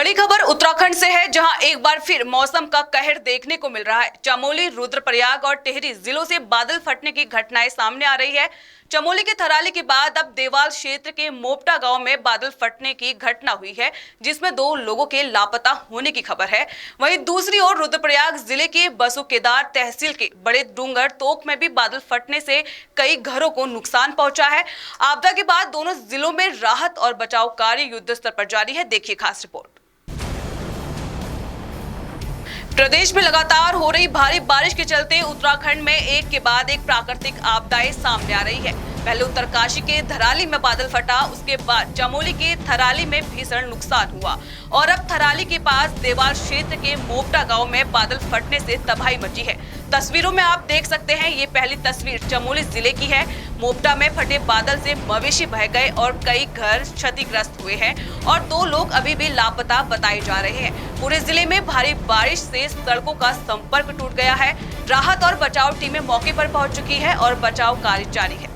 बड़ी खबर उत्तराखंड से है, जहां एक बार फिर मौसम का कहर देखने को मिल रहा है। चमोली, रुद्रप्रयाग और टिहरी जिलों से बादल फटने की घटनाएं सामने आ रही है। चमोली के थराली के बाद अब देवाल क्षेत्र के मोपटा गांव में बादल फटने की घटना हुई है, जिसमें 2 लोगों के लापता होने की खबर है। वहीं दूसरी ओर रुद्रप्रयाग जिले के बसुकेदार तहसील के बड़े डूंगर तोक में भी बादल फटने से कई घरों को नुकसान पहुंचा है। आपदा के बाद दोनों जिलों में राहत और बचाव कार्य युद्ध स्तर पर जारी है। देखिए खास रिपोर्ट। प्रदेश में लगातार हो रही भारी बारिश के चलते उत्तराखंड में एक के बाद एक प्राकृतिक आपदाएं सामने आ रही है। पहले उत्तरकाशी के धराली में बादल फटा, उसके बाद चमोली के थराली में भीषण नुकसान हुआ और अब थराली के पास देवाल क्षेत्र के मोपटा गांव में बादल फटने से तबाही मची है। तस्वीरों में आप देख सकते हैं, ये पहली तस्वीर चमोली जिले की है। मोपटा में फटे बादल से मवेशी बह गए और कई घर क्षतिग्रस्त हुए हैं और 2 लोग अभी भी लापता बताए जा रहे हैं। पूरे जिले में भारी बारिश से सड़कों का संपर्क टूट गया है। राहत और बचाव टीमें मौके पर पहुंच चुकी है और बचाव कार्य जारी है।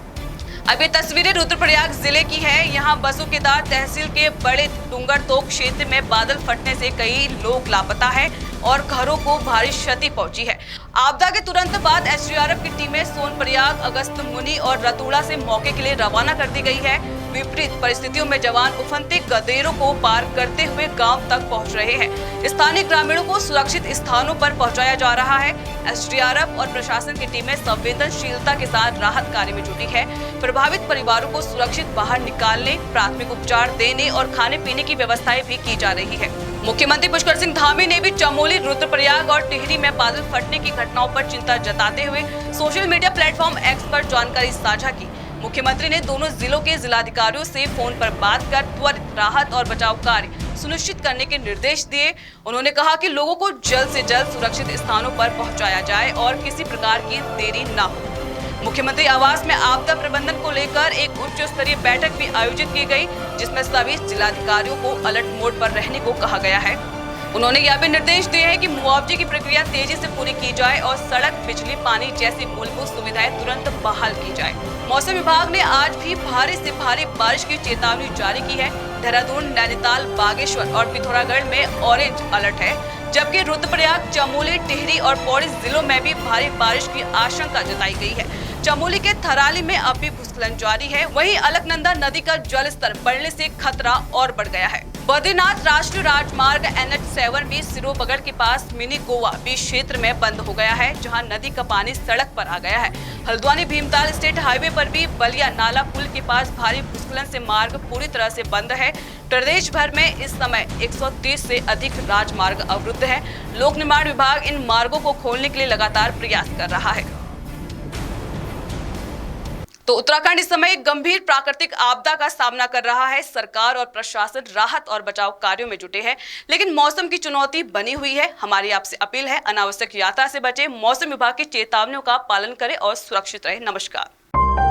अब ये तस्वीरें रुद्रप्रयाग जिले की है। यहाँ बसुकेदार तहसील के बड़े डूंगर तोक क्षेत्र में बादल फटने से कई लोग लापता है और घरों को भारी क्षति पहुंची है। आपदा के तुरंत बाद एसडीआरएफ की टीमें सोनप्रयाग, अगस्त मुनि और रतूड़ा से मौके के लिए रवाना कर दी गई है। विपरीत परिस्थितियों में जवान उफनते गदेरों को पार करते हुए गांव तक पहुंच रहे हैं। स्थानीय ग्रामीणों को सुरक्षित स्थानों पर पहुंचाया जा रहा है। एसडीआरएफ और प्रशासन की टीमें संवेदनशीलता के साथ राहत कार्य में जुटी है। प्रभावित परिवारों को सुरक्षित बाहर निकालने, प्राथमिक उपचार देने और खाने पीने की व्यवस्थाएं भी की जा रही है। मुख्यमंत्री पुष्कर सिंह धामी ने भी चमोली, रुद्रप्रयाग और टिहरी में बादल फटने की घटनाओं पर चिंता जताते हुए सोशल मीडिया प्लेटफॉर्म एक्स पर जानकारी साझा की। मुख्यमंत्री ने दोनों जिलों के जिलाधिकारियों से फोन पर बात कर त्वरित राहत और बचाव कार्य सुनिश्चित करने के निर्देश दिए। उन्होंने कहा कि लोगों को जल्द से जल्द सुरक्षित स्थानों पर पहुंचाया जाए और किसी प्रकार की देरी न हो। मुख्यमंत्री आवास में आपदा प्रबंधन को लेकर एक उच्च स्तरीय बैठक भी आयोजित की गई, जिसमें सभी जिलाधिकारियों को अलर्ट मोड पर रहने को कहा गया है। उन्होंने यह भी निर्देश दिए हैं कि मुआवजे की प्रक्रिया तेजी से पूरी की जाए और सड़क, बिजली, पानी जैसी मूलभूत सुविधाएं तुरंत बहाल की जाए। मौसम विभाग ने आज भी भारी से भारी बारिश की चेतावनी जारी की है। देहरादून, नैनीताल, बागेश्वर और पिथौरागढ़ में ऑरेंज अलर्ट है, जबकि रुद्रप्रयाग, चमोली, टिहरी और पौड़ी जिलों में भी भारी बारिश की आशंका जताई गई है। चमोली के थराली में अब भी भूस्खलन जारी है। वहीं अलकनंदा नदी का जल स्तर बढ़ने से खतरा और बढ़ गया है। बद्रीनाथ राष्ट्रीय राजमार्ग NH7 भी सिरोबगड़ के पास मिनी गोवा बीच क्षेत्र में बंद हो गया है, जहां नदी का पानी सड़क पर आ गया है। हल्द्वानी भीमताल स्टेट हाईवे पर भी बलिया नाला पुल के पास भारी भूस्खलन से मार्ग पूरी तरह से बंद है। प्रदेश भर में इस समय 130 से अधिक राजमार्ग अवरुद्ध है। लोक निर्माण विभाग इन मार्गों को खोलने के लिए लगातार प्रयास कर रहा है। तो उत्तराखंड इस समय एक गंभीर प्राकृतिक आपदा का सामना कर रहा है। सरकार और प्रशासन राहत और बचाव कार्यों में जुटे हैं, लेकिन मौसम की चुनौती बनी हुई है। हमारी आपसे अपील है, अनावश्यक यात्रा से बचें, मौसम विभाग की चेतावनियों का पालन करें और सुरक्षित रहें। नमस्कार।